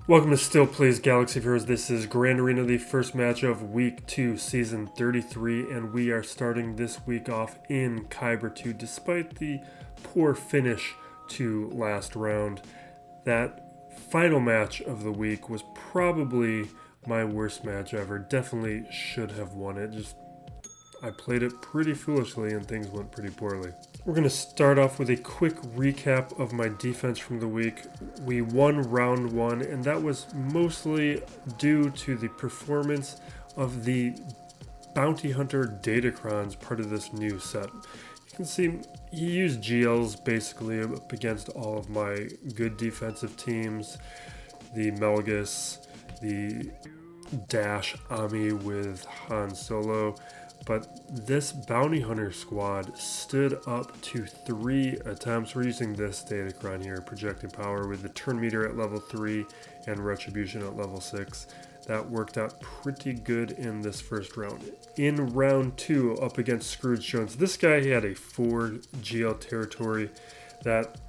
Welcome to Still Plays Galaxy Heroes. This is Grand Arena, the first match of Week 2, Season 33, and we are starting this week off in Kyber 2, despite the poor finish to last round. That final match of the week was probably my worst match ever. Definitely should have won it. I played it pretty foolishly and things went pretty poorly. We're going to start off with a quick recap of my defense from the week. We won round 1, and that was mostly due to the performance of the Bounty Hunter Datacrons, part of this new set. You can see he used GLs basically up against all of my good defensive teams. The Melgus, the Dash Ami with Han Solo. But this Bounty Hunter squad stood up to 3 attempts. We're using this Datacron here, projecting power with the turn meter at level 3 and retribution at level 6. That worked out pretty good in this first round. In round 2, up against Scrooge Jones, this guy had a 4 GL territory that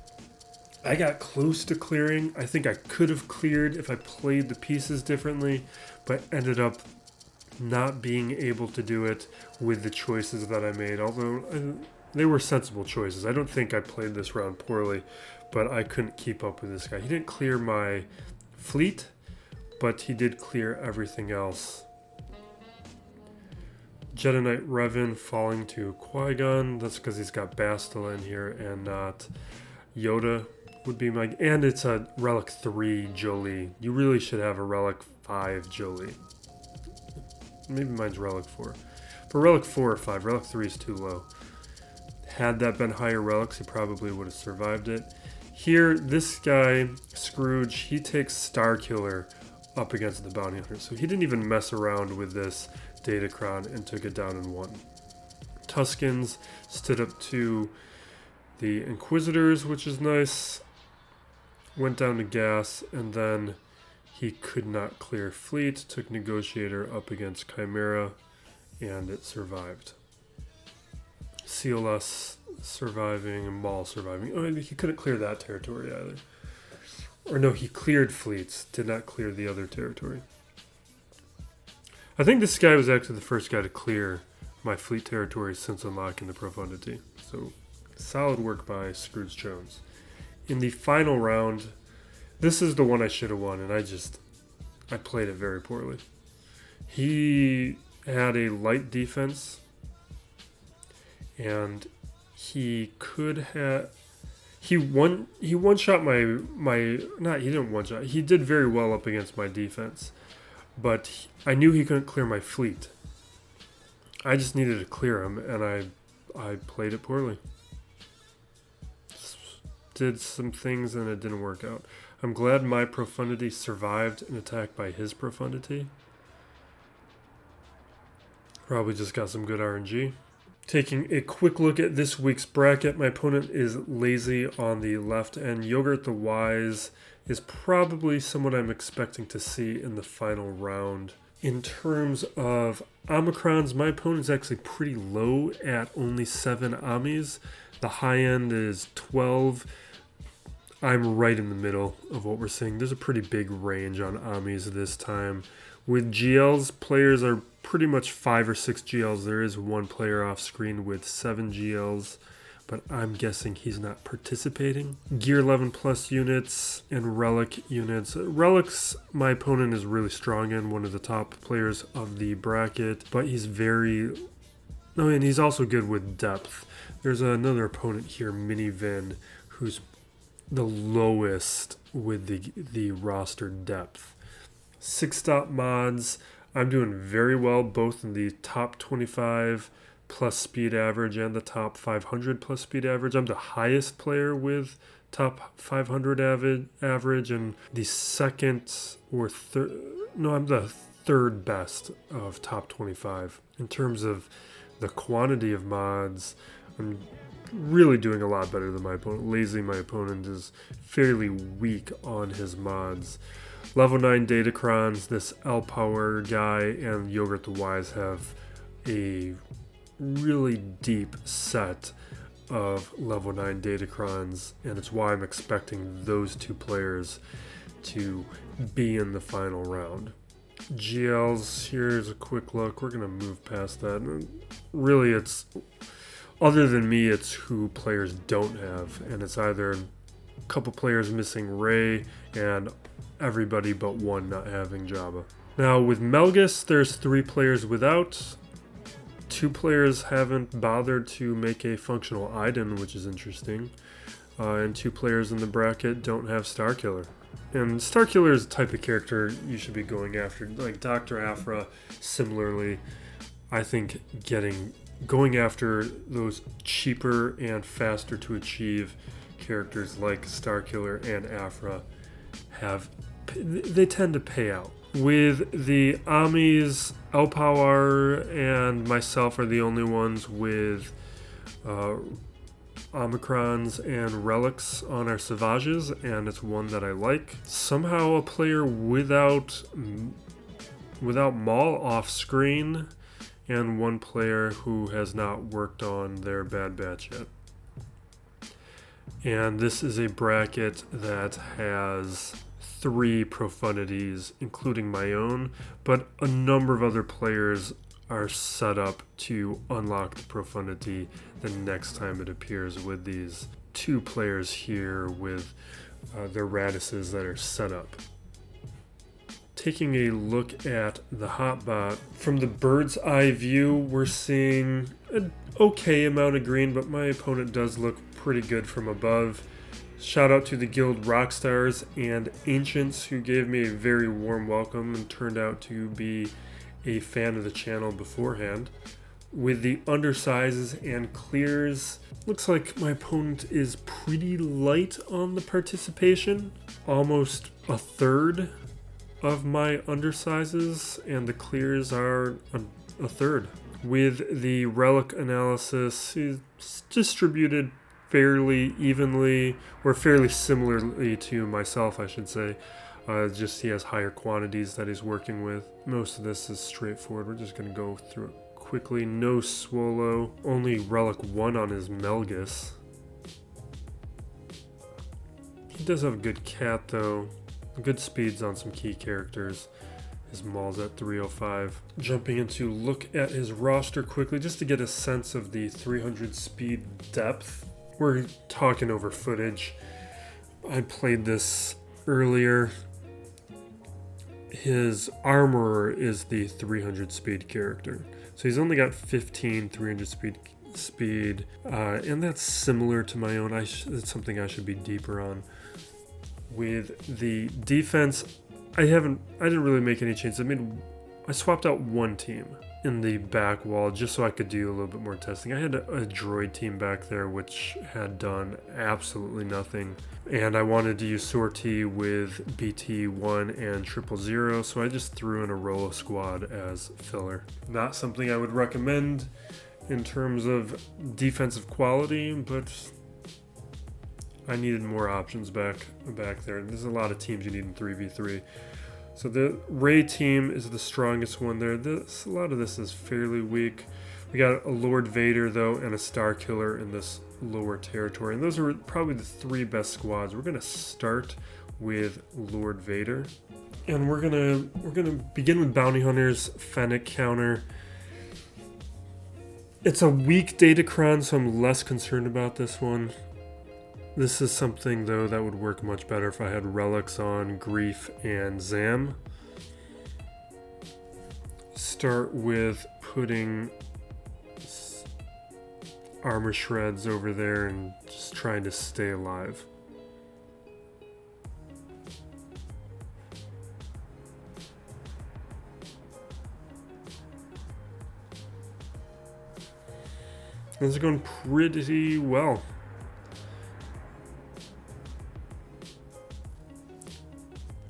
I got close to clearing. I think I could have cleared if I played the pieces differently, but ended up not being able to do it with the choices that I made, although they were sensible choices. I don't think I played this round poorly, but I couldn't keep up with this guy. He didn't clear my fleet, but he did clear everything else. Jedi Knight Revan falling to Qui-Gon. That's because he's got Bastila in here and not Yoda would be my... And it's a Relic 3 Jolie. You really should have a Relic 5 Jolie. Maybe mine's Relic 4. For Relic 4 or 5, Relic 3 is too low. Had that been higher relics, he probably would have survived it. Here, this guy, Scrooge, he takes Starkiller up against the Bounty Hunter. So he didn't even mess around with this Datacron and took it down in 1. Tuskens stood up to the Inquisitors, which is nice. Went down to Gas, and then he could not clear fleet, took Negotiator up against Chimera, and it survived. CLS surviving and Maul surviving. Oh, he couldn't clear that territory either. Or no, he cleared fleets, did not clear the other territory. I think this guy was actually the first guy to clear my fleet territory since unlocking the Profundity. So, solid work by Scrooge Jones. In the final round, this is the one I should have won, and I played it very poorly. He had a light defense, and he one-shot he didn't one-shot, he did very well up against my defense, but I knew he couldn't clear my fleet. I just needed to clear him, and I played it poorly. Did some things, and it didn't work out. I'm glad my Profundity survived an attack by his Profundity. Probably just got some good RNG. Taking a quick look at this week's bracket, my opponent is Lazy on the left, and Yogurt the Wise is probably someone I'm expecting to see in the final round. In terms of Omicrons, my opponent's actually pretty low at only 7 Amis. The high end is 12. I'm right in the middle of what we're seeing. There's a pretty big range on Amis this time. With GLs, players are pretty much 5 or 6 GLs. There is one player off screen with 7 GLs, but I'm guessing he's not participating. Gear 11 plus units and Relic units. Relics, my opponent is really strong in, one of the top players of the bracket, but he's and he's also good with depth. There's another opponent here, Mini Vin, who's the lowest with the roster depth. 6-stop mods, I'm doing very well both in the top 25 plus speed average and the top 500 plus speed average. I'm the highest player with top 500 average and the I'm the third best of top 25. In terms of the quantity of mods, I'm really doing a lot better than my opponent. Lazy, my opponent, is fairly weak on his mods. Level 9 Datacrons, this L-Power guy and Yogurt the Wise have a really deep set of level 9 Datacrons, and it's why I'm expecting those two players to be in the final round. GLs, here's a quick look. We're going to move past that. Really, it's, other than me, it's who players don't have. And it's either a couple players missing Rey and everybody but one not having Jabba. Now, with Melgus, there's 3 players without. 2 players haven't bothered to make a functional Iden, which is interesting. And 2 players in the bracket don't have Starkiller. And Starkiller is the type of character you should be going after. Like Dr. Aphra, similarly, I think going after those cheaper and faster to achieve characters like Starkiller and Aphra they tend to pay out. With the Amis, Elpower and myself are the only ones with Omicrons and Relics on our Savages, and it's one that I like. Somehow a player without Maul off screen, and 1 player who has not worked on their Bad Batch yet. And this is a bracket that has 3 profundities, including my own, but a number of other players are set up to unlock the profundity the next time it appears, with these 2 players here with their Radduses that are set up. Taking a look at the hotbot, from the bird's eye view, we're seeing an okay amount of green, but my opponent does look pretty good from above. Shout out to the guild Rockstars and Ancients, who gave me a very warm welcome and turned out to be a fan of the channel beforehand. With the undersizes and clears, looks like my opponent is pretty light on the participation. Almost a third of my undersizes, and the clears are a third. With the relic analysis, it's distributed fairly evenly, or fairly similarly to myself, I should say. Just he has higher quantities that he's working with. Most of this is straightforward. We're just going to go through it quickly. No Swolo, only Relic 1 on his Melgus. He does have a good cat though. Good speeds on some key characters. His Maul's at 305. Jumping into look at his roster quickly just to get a sense of the 300 speed depth. We're talking over footage. I played this earlier. His armorer is the 300 speed character. So he's only got 15 300 speed, and that's similar to my own. It's something I should be deeper on. With the defense, I didn't really make any changes. I swapped out 1 team in the back wall just so I could do a little bit more testing. I had a droid team back there which had done absolutely nothing, and I wanted to use sortie with BT1 and 000, so I just threw in a Rolo squad as filler. Not something I would recommend in terms of defensive quality, but I needed more options back there. There's a lot of teams you need in 3v3. So the Rey team is the strongest one there. A lot of this is fairly weak. We got a Lord Vader though, and a Starkiller in this lower territory. And those are probably the 3 best squads. We're gonna start with Lord Vader. And we're gonna begin with Bounty Hunters, Fennec counter. It's a weak Datacron, so I'm less concerned about this one. This is something, though, that would work much better if I had Relics on Grief and Zam. Start with putting armor shreds over there and just trying to stay alive. This is going pretty well.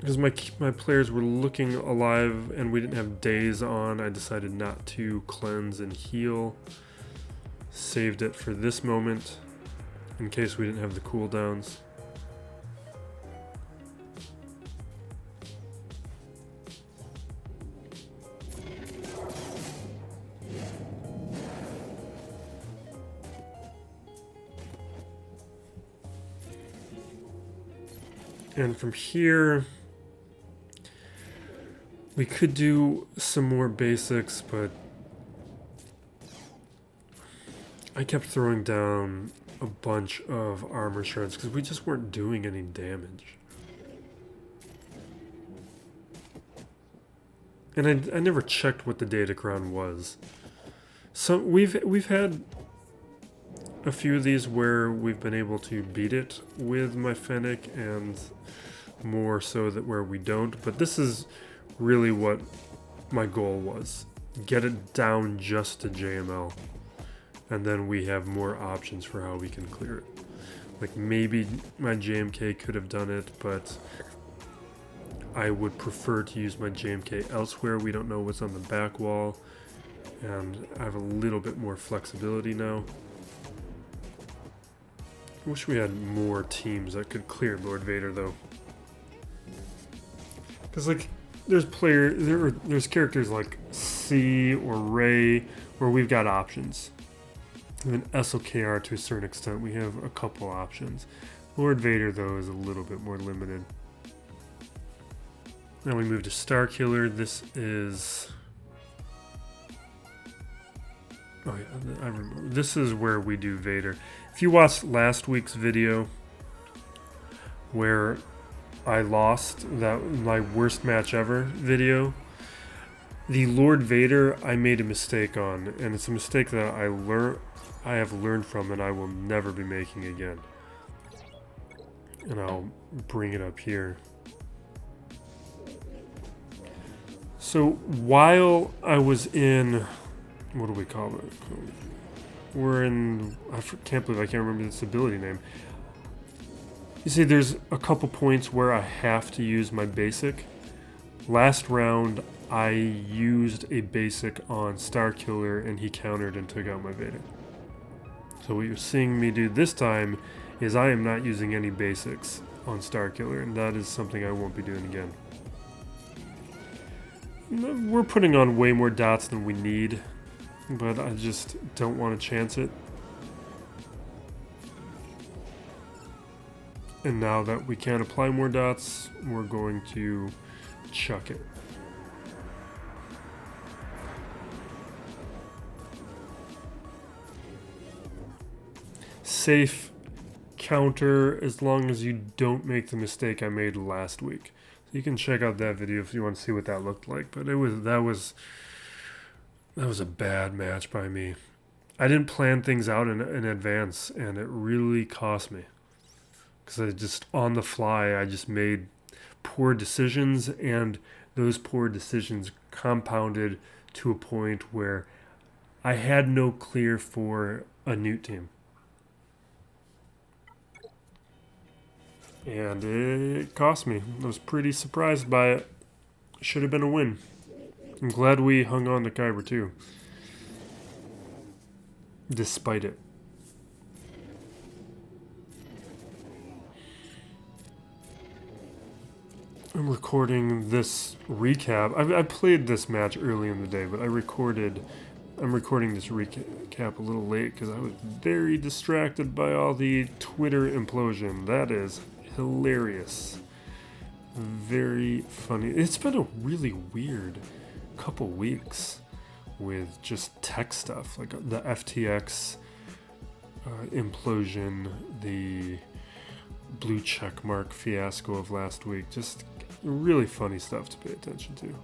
Because my players were looking alive and we didn't have days on, I decided not to cleanse and heal. Saved it for this moment in case we didn't have the cooldowns. And from here, We could do some more basics, but I kept throwing down a bunch of armor shards because we just weren't doing any damage. And I never checked what the datacron was. So we've had a few of these where we've been able to beat it with my Fennec, and more so that where we don't. But this is really what my goal was. Get it down just to JML. And then we have more options for how we can clear it. Like maybe my JMK could have done it, but I would prefer to use my JMK elsewhere. We don't know what's on the back wall, and I have a little bit more flexibility now. I wish we had more teams that could clear Lord Vader though. Because like there's characters like C or Rey where we've got options. Even SLKR to a certain extent, we have a couple options. Lord Vader, though, is a little bit more limited. Now we move to Starkiller. This is... oh yeah, I remember. This is where we do Vader. If you watched last week's video, where I lost my worst match ever video, the Lord Vader I made a mistake on, and it's a mistake that I have learned from and I will never be making again. And I'll bring it up here. So while I was in, what do we call it? We're in, can't believe I can't remember this ability name. You see, there's a couple points where I have to use my basic. Last round, I used a basic on Starkiller and he countered and took out my Vader. So what you're seeing me do this time is I am not using any basics on Starkiller, and that is something I won't be doing again. We're putting on way more dots than we need, but I just don't want to chance it. And now that we can't apply more dots, we're going to chuck it. Safe counter as long as you don't make the mistake I made last week. So you can check out that video if you want to see what that looked like. But that was a bad match by me. I didn't plan things out in advance, and it really cost me. Because I just, on the fly, I just made poor decisions, and those poor decisions compounded to a point where I had no clear for a Nute team. And it cost me. I was pretty surprised by it. Should have been a win. I'm glad we hung on to Kyber too. Despite it. I'm recording this recap. I played this match early in the day, but I'm recording this recap a little late because I was very distracted by all the Twitter implosion. That is hilarious. Very funny. It's been a really weird couple weeks with just tech stuff, like the FTX implosion, the blue check mark fiasco of last week. Just really funny stuff to pay attention to.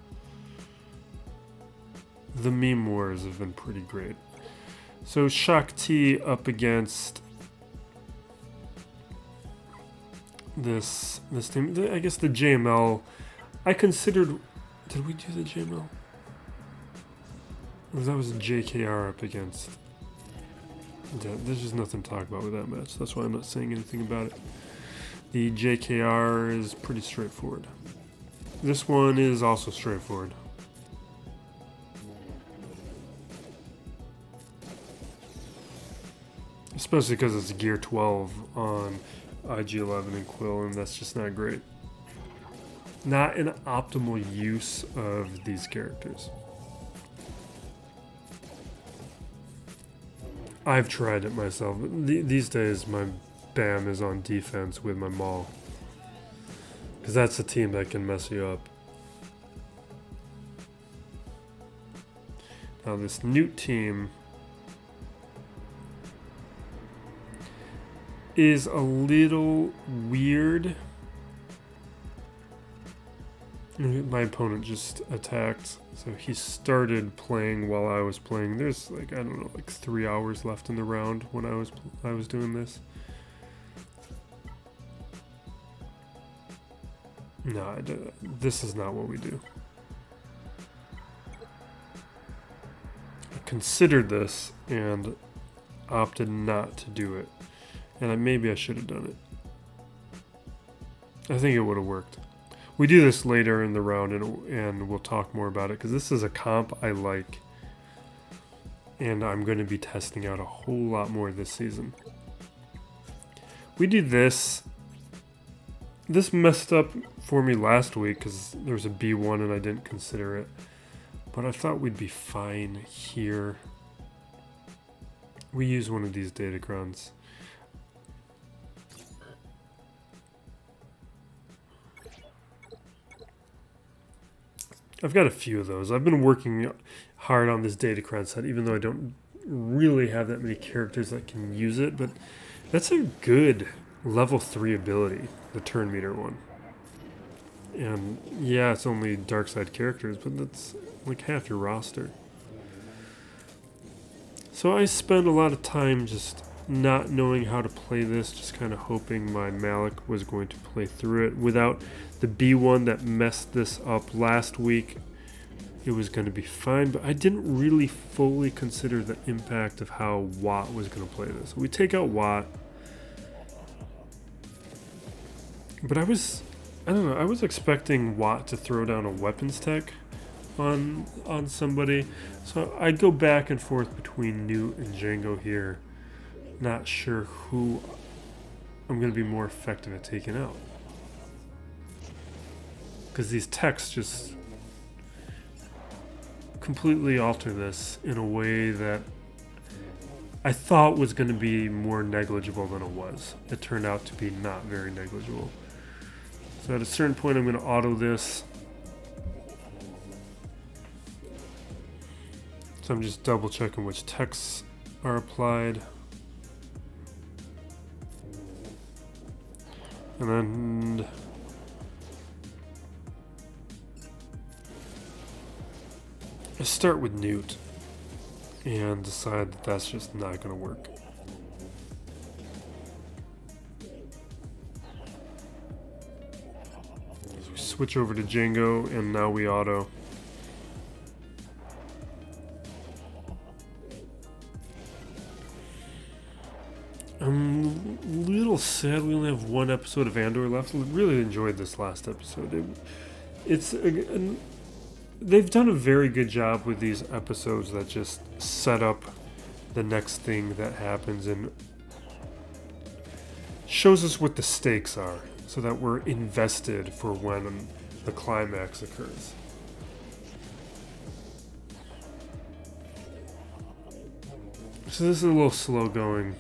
The meme wars have been pretty great. So Shaak T up against this team. I guess the JML. I considered. Did we do the JML? Or that was JKR up against. Yeah, there's just nothing to talk about with that match. That's why I'm not saying anything about it. The JKR is pretty straightforward. This one is also straightforward. Especially because it's gear 12 on IG-11 and Quill, and that's just not great. Not an optimal use of these characters. I've tried it myself. These days, my BAM is on defense with my Maul. Because that's a team that can mess you up. Now this Nute team is a little weird. My opponent just attacked, so he started playing while I was playing. There's like, I don't know, like 3 hours left in the round when I was doing this. No, this is not what we do. I considered this and opted not to do it. And maybe I should have done it. I think it would have worked. We do this later in the round, and we'll talk more about it, because this is a comp I like. And I'm going to be testing out a whole lot more this season. We do this. This messed up for me last week, because there was a B1 and I didn't consider it. But I thought we'd be fine here. We use one of these datacrons. I've got a few of those. I've been working hard on this datacron set, even though I don't really have that many characters that can use it, but that's a good level 3 ability, the turn meter one. And yeah, it's only dark side characters, but that's like half your roster. So I spent a lot of time just not knowing how to play this, just kind of hoping my Malak was going to play through it. Without the B1 that messed this up last week, it was going to be fine, but I didn't really fully consider the impact of how Watt was going to play this. We take out Watt, but I don't know, I was expecting Watt to throw down a weapons tech on somebody, so I'd go back and forth between Nute and Django here. Not sure who I'm going to be more effective at taking out. Because these techs just completely alter this in a way that I thought was going to be more negligible than it was. It turned out to be not very negligible. So at a certain point I'm going to auto this. So I'm just double checking which techs are applied. And then I start with Nute and decide that that's just not going to work. So we switch over to Django, and now we auto. I'm a little sad we only have one episode of Andor left. I really enjoyed this last episode. They've done a very good job with these episodes that just set up the next thing that happens and shows us what the stakes are so that we're invested for when the climax occurs. So this is a little slow going.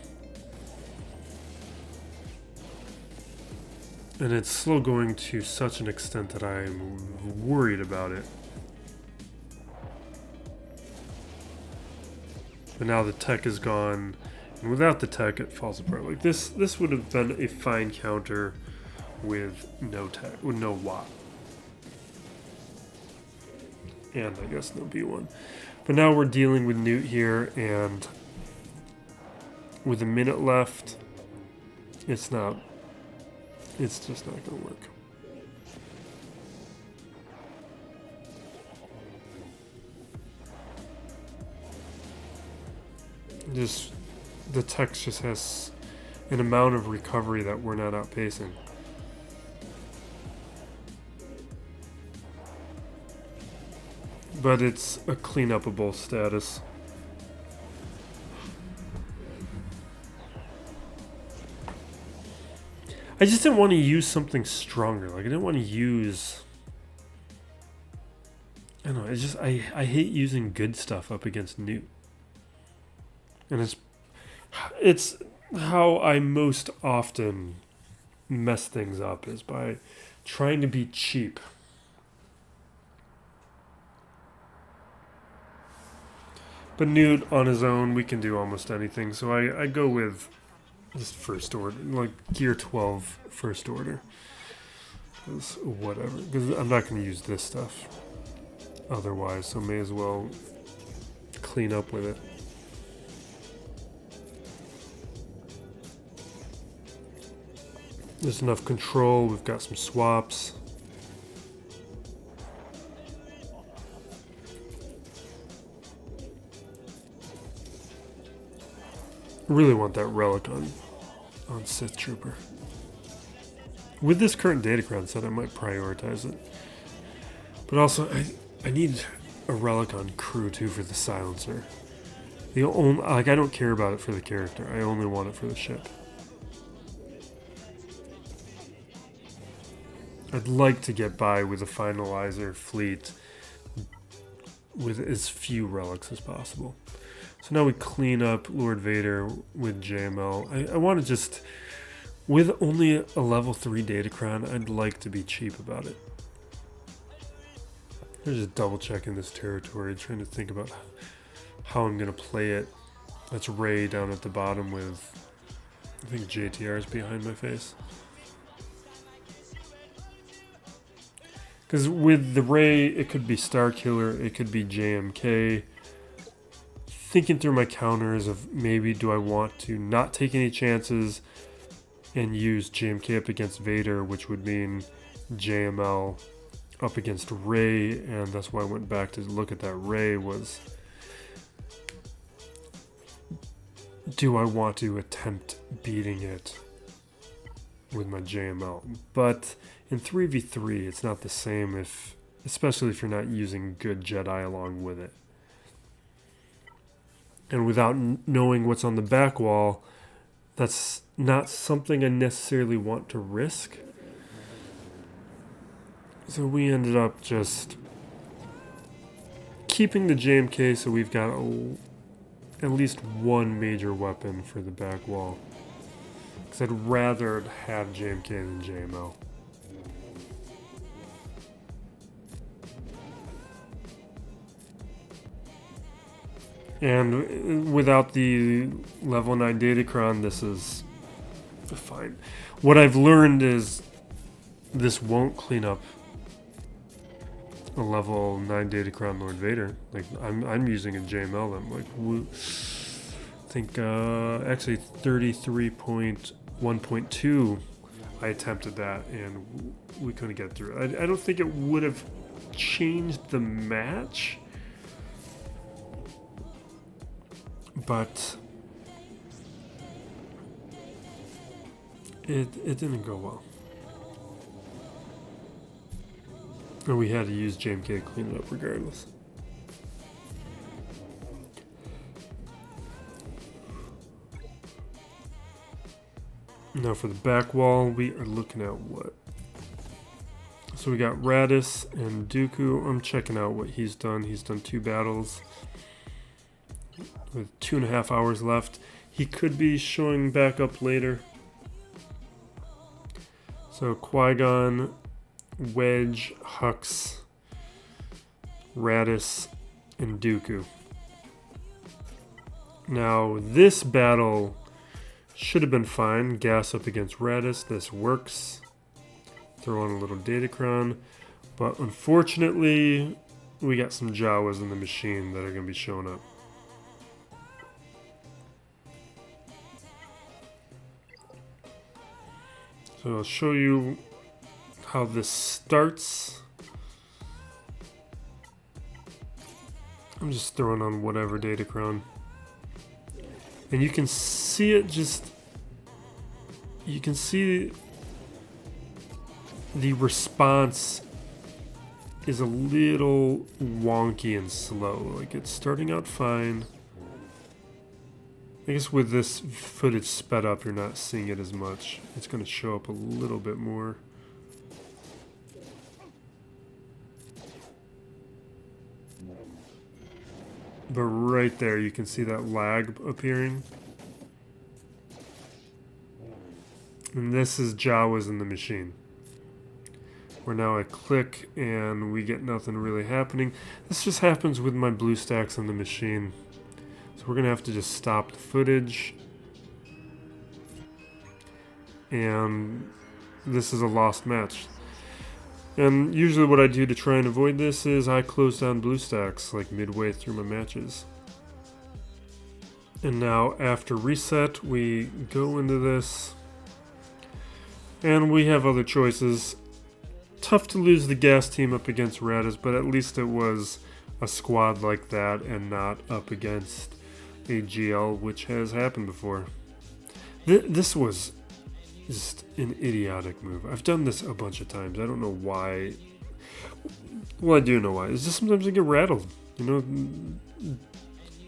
And it's slow going to such an extent that I'm worried about it. But now the tech is gone, and without the tech, it falls apart. Like this would have been a fine counter with no tech, with no Watt, and I guess no B1. But now we're dealing with Nute here, and with a minute left, it's just not going to work. The text just has an amount of recovery that we're not outpacing. But it's a cleanupable status. I just didn't want to use something stronger. Like, I didn't want to use... I don't know, I hate using good stuff up against Nute. And it's how I most often mess things up, is by trying to be cheap. But Nute on his own, we can do almost anything. So I go with just first order, like gear 12 first order. Whatever, because I'm not going to use this stuff otherwise, so may as well clean up with it. There's enough control, we've got some swaps. Really want that relic on Sith Trooper. With this current datacron set, I might prioritize it. But also, I need a relic on crew too for the silencer. The only, like, I don't care about it for the character. I only want it for the ship. I'd like to get by with a finalizer fleet with as few relics as possible. So now we clean up Lord Vader with JML. I want to just, with only a level 3 datacron, I'd like to be cheap about it. I'm just double checking this territory, trying to think about how I'm going to play it. That's Ray down at the bottom with, I think JTR is behind my face. Because with the Ray, it could be Starkiller, it could be JMK. Thinking through my counters of maybe do I want to not take any chances and use JMK up against Vader, which would mean JML up against Ray, and that's why I went back to look at that Ray was, do I want to attempt beating it with my JML? But in 3v3, it's not the same, especially if you're not using good Jedi along with it. And without knowing what's on the back wall, that's not something I necessarily want to risk. So we ended up just keeping the JMK, so we've got at least one major weapon for the back wall. Because I'd rather have JMK than JML. And without the level 9 datacron, this is fine. What I've learned is this won't clean up a level 9 datacron Lord Vader. Like, I'm using a JML. I'm like, I think actually 33.1.2 I attempted that and we couldn't get through. I don't think it would have changed the match, but it didn't go well. And we had to use JMK to clean it up regardless. Now for the back wall, we are looking at what? So we got Raddus and Dooku. I'm checking out what he's done. He's done 2 battles with 2.5 hours left. He could be showing back up later. So Qui-Gon, Wedge, Hux, Raddus, and Dooku. Now this battle should have been fine. Gas up against Raddus. This works. Throw on a little datacron. But unfortunately, we got some Jawas in the machine that are going to be showing up. So I'll show you how this starts. I'm just throwing on whatever datacron. And you can see it just, you can see the response is a little wonky and slow. Like, it's starting out fine. I guess with this footage sped up, you're not seeing it as much. It's going to show up a little bit more. But right there, you can see that lag appearing. And this is Jawas in the machine. Where now I click and we get nothing really happening. This just happens with my blue stacks on the machine. we're going to have to just stop the footage. And this is a lost match. And usually what I do to try and avoid this is I close down blue stacks like midway through my matches. And now after reset, we go into this. And we have other choices. Tough to lose the gas team up against Raddus, but at least it was a squad like that and not up against a GL, which has happened before. This was just an idiotic move. I've done this a bunch of times. I don't know why. Well, I do know why. It's just sometimes I get rattled. You know,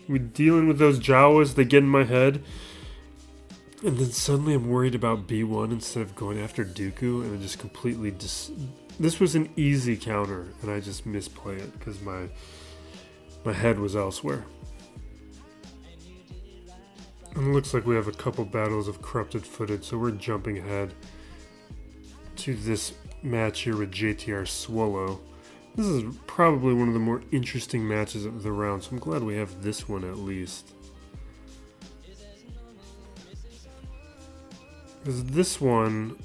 we're dealing with those Jawas. They get in my head. And then suddenly I'm worried about B1 instead of going after Dooku. And I just completely... This was an easy counter. And I just misplay it because my head was elsewhere. And it looks like we have a couple battles of corrupted footage, so we're jumping ahead to this match here with JTR Swolo. This is probably one of the more interesting matches of the round, so I'm glad we have this one at least. Because this one,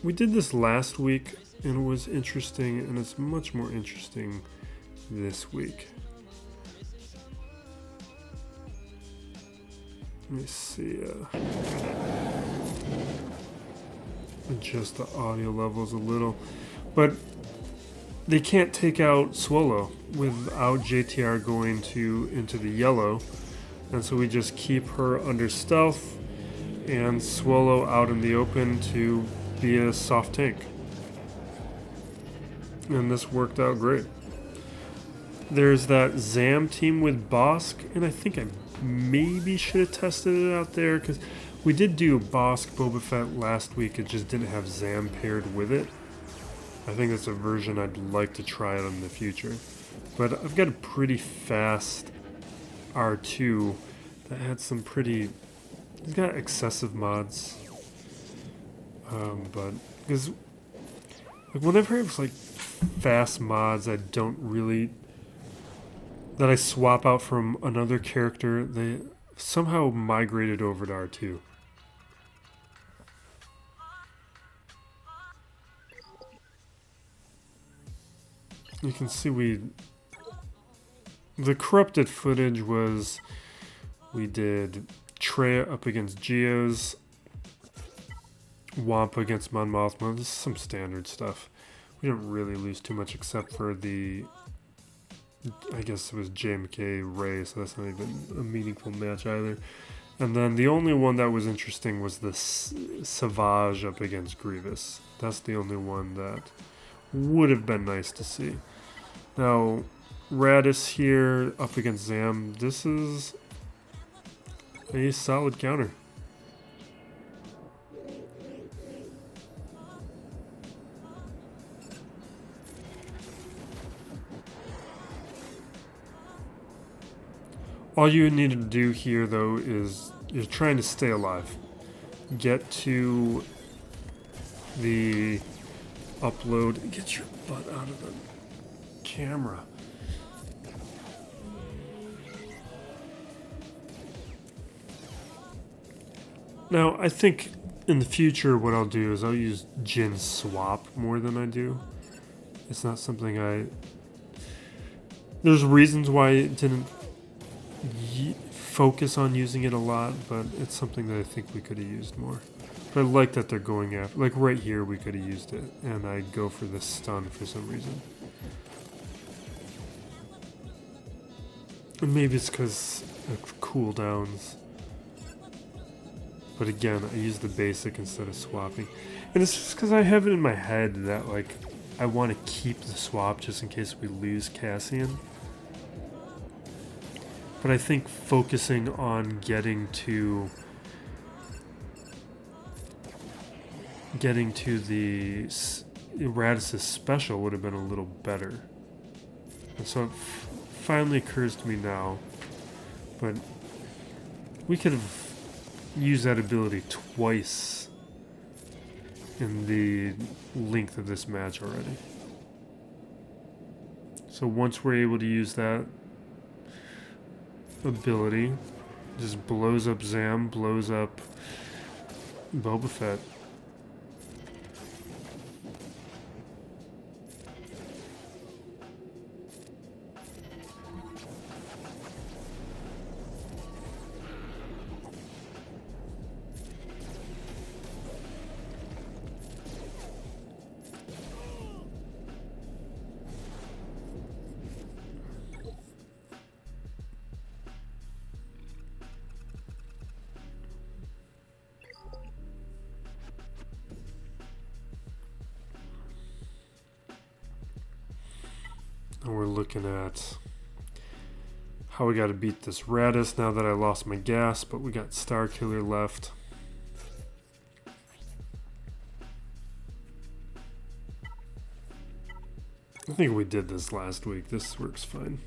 we did this last week, and it was interesting, and it's much more interesting this week. Let me see, adjust the audio levels a little, but they can't take out Swolo without JTR going into the yellow, and so we just keep her under stealth and Swolo out in the open to be a soft tank, and this worked out great. There's that Zam team with Bossk, and I think I maybe should have tested it out there because we did do Bossk Boba Fett last week. It just didn't have Zam paired with it. I think that's a version I'd like to try out in the future. But I've got a pretty fast R2 that had some pretty... It's got excessive mods. But because like whenever I have like fast mods, I don't really... that I swap out from another character, they somehow migrated over to R2. You can see the corrupted footage was, we did Treya up against Geos, Wampa against Mon Mothma. This is some standard stuff. We didn't really lose too much except for the... I guess it was JMK Ray, so that's not even a meaningful match either. And then the only one that was interesting was the Savage up against Grievous. That's the only one that would have been nice to see. Now, Raddus here up against Zam. This is a solid counter. All you need to do here, though, is you're trying to stay alive. Get to the upload. Get your butt out of the camera. Now, I think in the future what I'll do is I'll use Jin Swap more than I do. It's not something There's reasons why it didn't focus on using it a lot, but it's something that I think we could have used more. But I like that they're going after, like right here we could have used it, and I go for this stun for some reason. And maybe it's because of cooldowns. But again, I use the basic instead of swapping. And it's just because I have it in my head that like I want to keep the swap just in case we lose Cassian. But I think focusing on getting to the Raddus' special would have been a little better. And so it finally occurs to me now, but we could have used that ability twice in the length of this match already. So once we're able to use that, ability. Just blows up Zam, blows up Boba Fett. And we're looking at how we got to beat this Raddus now that I lost my gas, but we got Star Killer left. I think we did this last week. This works fine.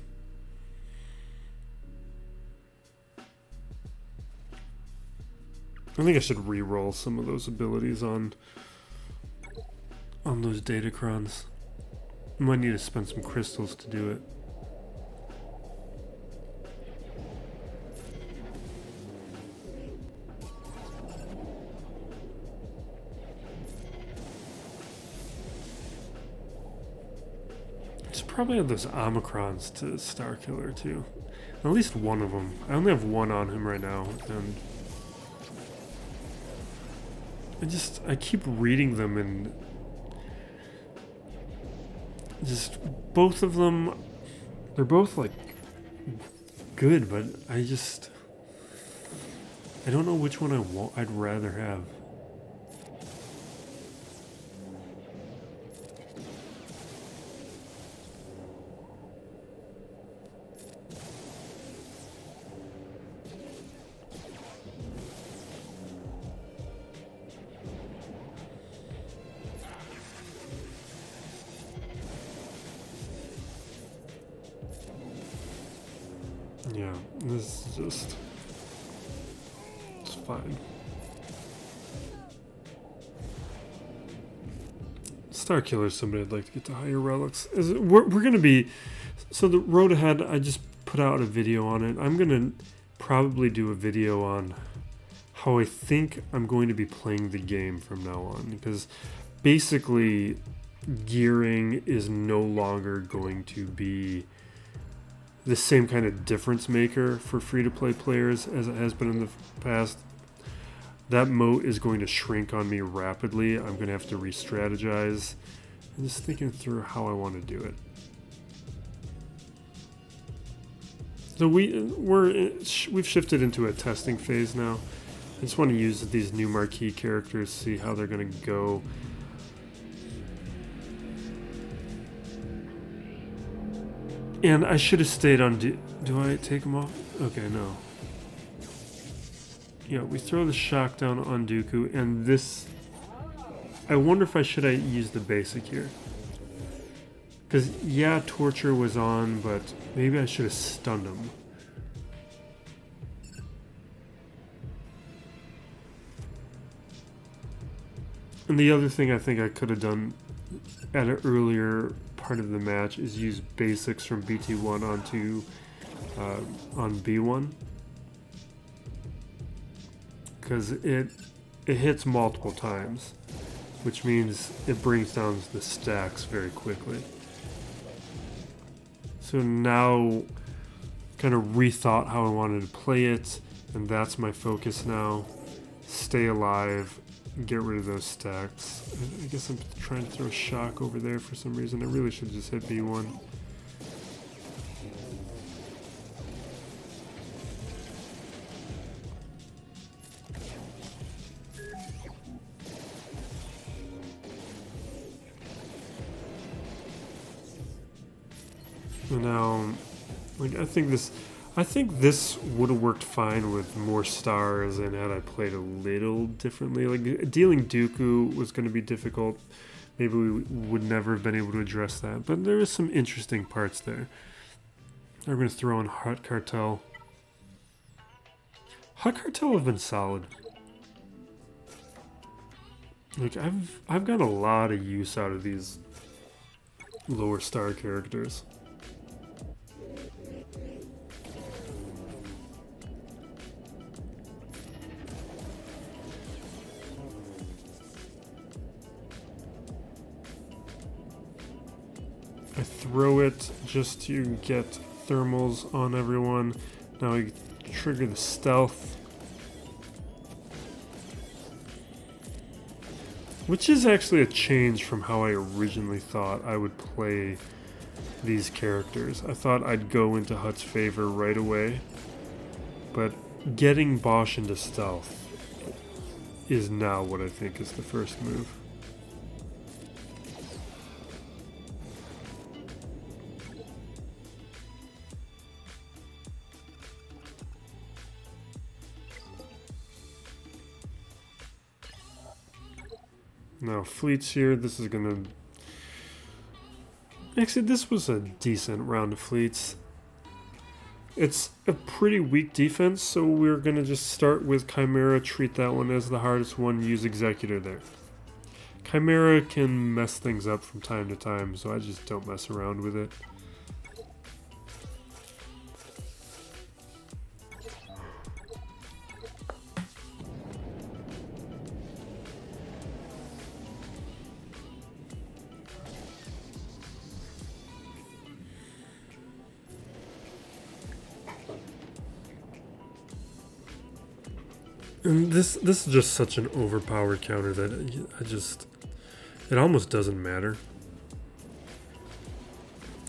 I think I should re-roll some of those abilities on those Datacrons. Might need to spend some crystals to do it. Just probably have those Omicrons to Star Killer too. At least one of them. I only have one on him right now, and I keep reading them and just both of them, they're both like good, but I don't know which one I'd rather have. Yeah, this is just, it's fine. Star Killer is somebody I'd like to get to higher relics. We're going to be, so the road ahead, I just put out a video on it. I'm going to probably do a video on how I think I'm going to be playing the game from now on, because basically gearing is no longer going to be the same kind of difference maker for free-to-play players as it has been in the past. That moat is going to shrink on me rapidly. I'm going to have to re-strategize. I'm just thinking through how I want to do it. So we've shifted into a testing phase now. I just want to use these new marquee characters, see how they're going to go. And I should have stayed on... Do I take them off? Okay, no. Yeah, we throw the Shaak down on Dooku, and this... I wonder if I should use the basic here. Because, yeah, Torture was on, but maybe I should have stunned him. And the other thing I think I could have done at an earlier part of the match is use basics from BT1 onto on B1, because it hits multiple times, which means it brings down the stacks very quickly. So now kind of rethought how I wanted to play it, and that's my focus now. Stay alive, get rid of those stacks. I guess I'm trying to throw Shaak over there for some reason. I really should just hit B1. And now, like, I think this would have worked fine with more stars, and had I played a little differently. Like, dealing Dooku was going to be difficult. Maybe we would never have been able to address that. But there was some interesting parts there. I'm going to throw in Hutt Cartel. Hutt Cartel have been solid. Like, I've got a lot of use out of these lower star characters. throw it just to get thermals on everyone. Now we trigger the stealth, which is actually a change from how I originally thought I would play these characters. I thought I'd go into Hutt's favor right away, but getting Bossk into stealth is now what I think is the first move. Now fleets here, this is gonna... Actually, this was a decent round of fleets. It's a pretty weak defense, so we're gonna just start with Chimera, treat that one as the hardest one, use Executor there. Chimera can mess things up from time to time, so I just don't mess around with it. And this is just such an overpowered counter that it almost doesn't matter.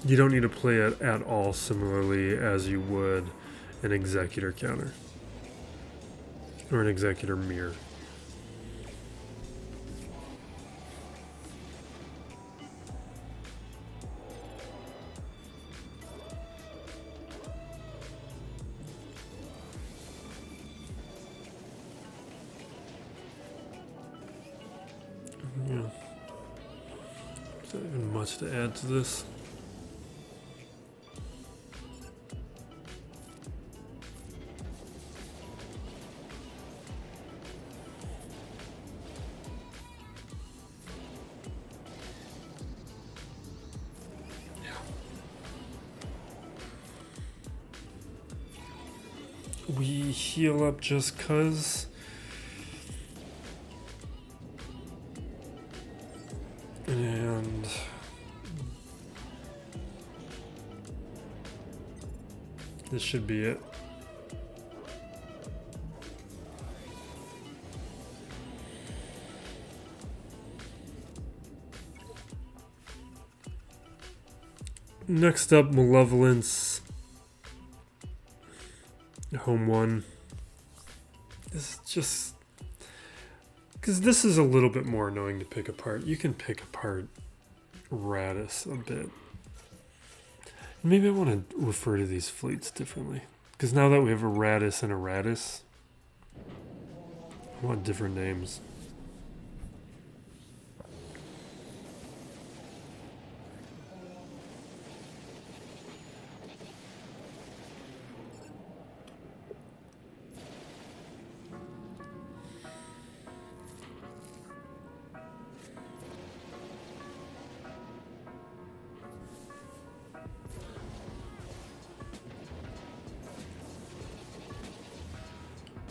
You don't need to play it at all similarly as you would an Executor counter. Or an Executor mirror. Yeah. Is that even much to add to this? We heal up just cuz. And this should be it. Next up, Malevolence. Home 1. This is just... because this is a little bit more annoying to pick apart. You can pick apart Raddus a bit. Maybe I want to refer to these fleets differently. Because now that we have a Raddus and a Raddus, I want different names.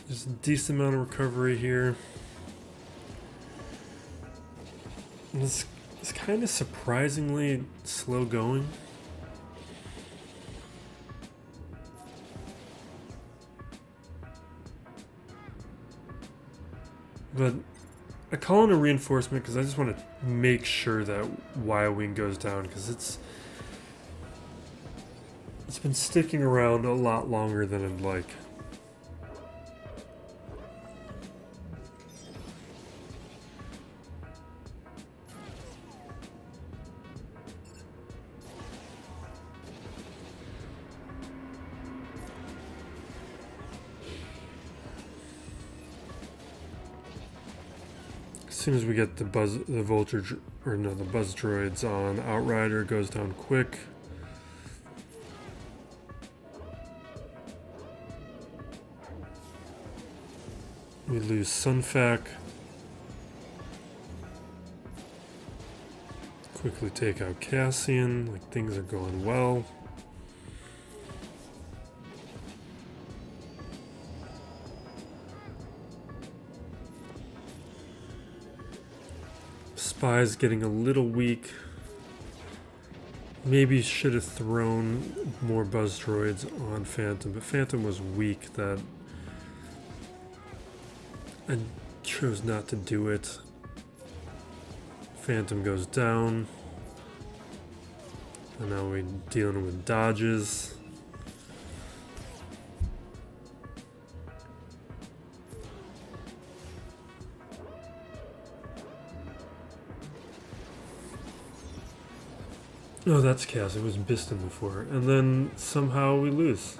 There's a decent amount of recovery here. And it's kind of surprisingly slow going. But I call in a reinforcement because I just want to make sure that Y-Wing goes down, because it's been sticking around a lot longer than I'd like. As soon as we get the buzz droids on, Outrider goes down quick. We lose Sunfac. Quickly take out Cassian, like things are going well. Spy's getting a little weak. Maybe should have thrown more buzz droids on Phantom, but Phantom was weak that I chose not to do it. Phantom goes down. And now we're dealing with dodges. Oh, that's Cass. It was Biston before. And then somehow we lose.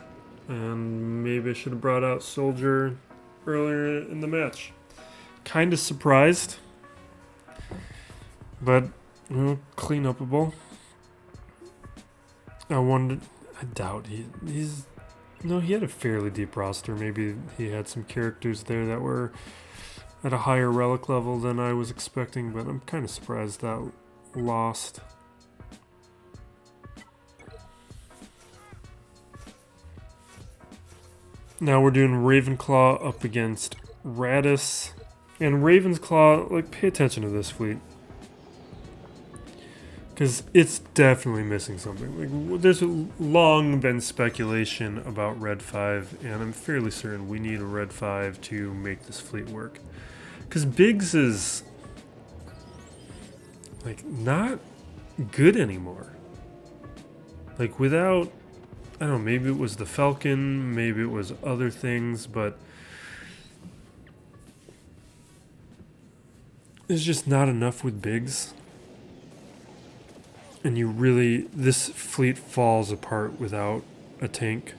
And maybe I should have brought out Soldier earlier in the match. Kind of surprised. But, you know, clean upable. I doubt he's... No, he had a fairly deep roster. Maybe he had some characters there that were at a higher relic level than I was expecting, but I'm kind of surprised that lost. Now we're doing Ravenclaw up against Raddus. And Ravensclaw, like, pay attention to this fleet. Because it's definitely missing something. Like, there's long been speculation about Red 5, and I'm fairly certain we need a Red 5 to make this fleet work. Because Biggs is, like, not good anymore. Like, without, I don't know, maybe it was the Falcon, maybe it was other things, but there's just not enough with Biggs. And you really, this fleet falls apart without a tank.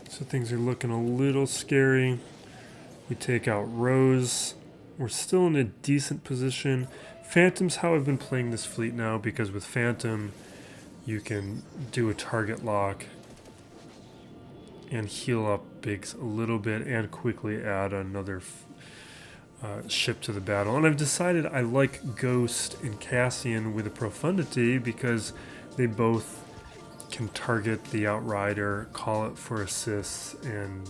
So things are looking a little scary. We take out Rose. We're still in a decent position. Phantom's how I've been playing this fleet now, because with Phantom, you can do a target lock and heal up Biggs a little bit and quickly add another ship to the battle. And I've decided I like Ghost and Cassian with a Profundity because they both can target the Outrider, call it for assists, and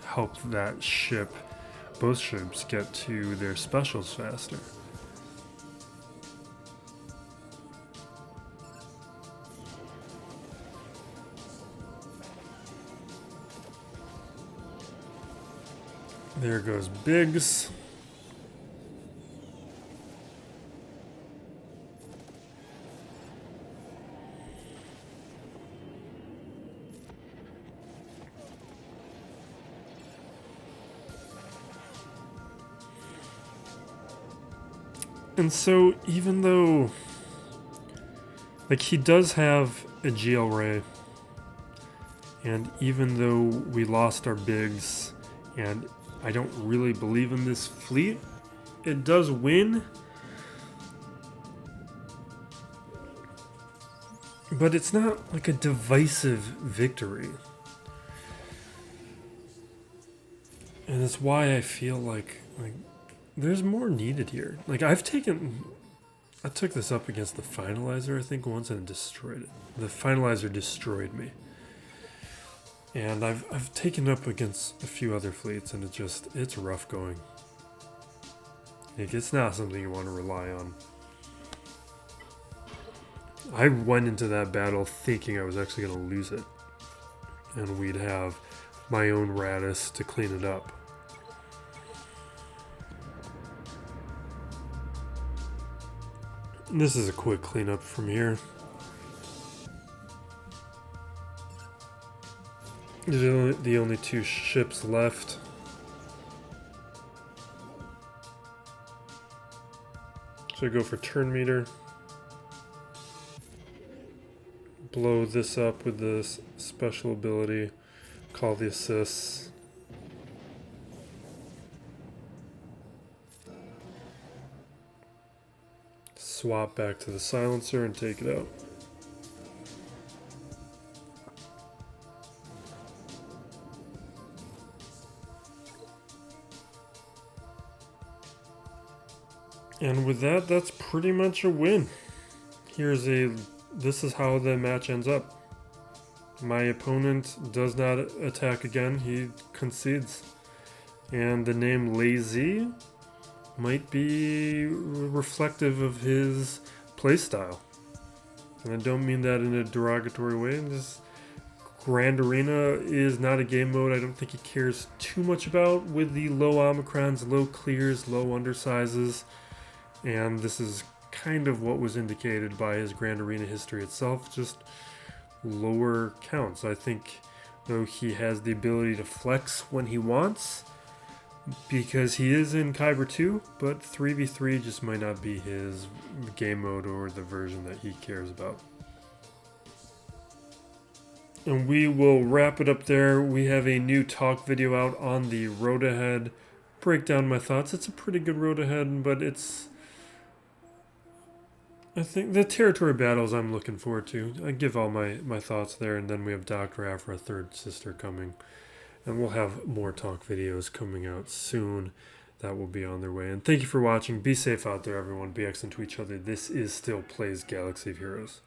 help that ship, both ships, get to their specials faster. There goes Biggs. And so, even though, like, he does have a GL Ray, and even though we lost our Biggs, and I don't really believe in this fleet, it does win. But it's not like a divisive victory. And that's why I feel like there's more needed here. Like, I took this up against the Finalizer, I think, once, and destroyed it. The Finalizer destroyed me. And I've taken up against a few other fleets, and it's rough going. Like, it's not something you want to rely on. I went into that battle thinking I was actually going to lose it. And we'd have my own Raddus to clean it up. And this is a quick cleanup from here. There's the only two ships left. So I go for turn meter. Blow this up with this special ability. Call the assists. Swap back to the silencer and take it out. And with that, that's pretty much a win. This is how the match ends up. My opponent does not attack again, he concedes. And the name Lazy might be reflective of his playstyle. And I don't mean that in a derogatory way. Just Grand Arena is not a game mode I don't think he cares too much about, with the low Omicrons, low clears, low undersizes. And this is kind of what was indicated by his Grand Arena history itself, just lower counts. I think, though, he has the ability to flex when he wants, because he is in Kyber 2, but 3v3 just might not be his game mode or the version that he cares about. And we will wrap it up there. We have a new talk video out on the road ahead. Break down my thoughts. It's a pretty good road ahead, but I think the territory battles I'm looking forward to. I give all my thoughts there, and then we have Dr. Afra, third sister, coming. And we'll have more talk videos coming out soon that will be on their way. And thank you for watching. Be safe out there, everyone. Be excellent to each other. This is still Plays Galaxy of Heroes.